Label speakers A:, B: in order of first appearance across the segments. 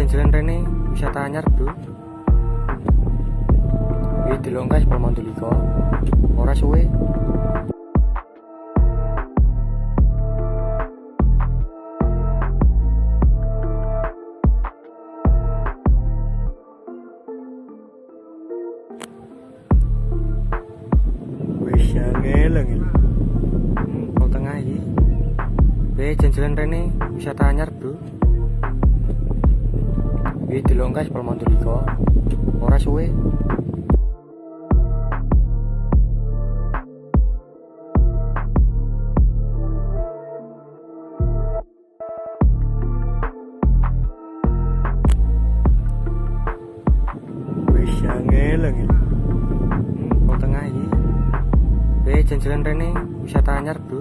A: jalan rene wisata anyar, Bro. Wis delok guys Palmandulika. Ora suwe. Wis ngeleng. Kok tengah iki. Wis jalan rene wisata anyar, Bro. Wis delok guys Palmandulika. Ora suwe. Wis ngeleng. Kok tengah iki. Wis jalan rene wisata anyar, Bro.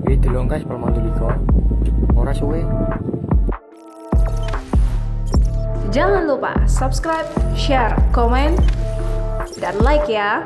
A: Wis delok guys Palmandulika. Ora suwe.
B: Jangan lupa subscribe, share, komen, dan like ya.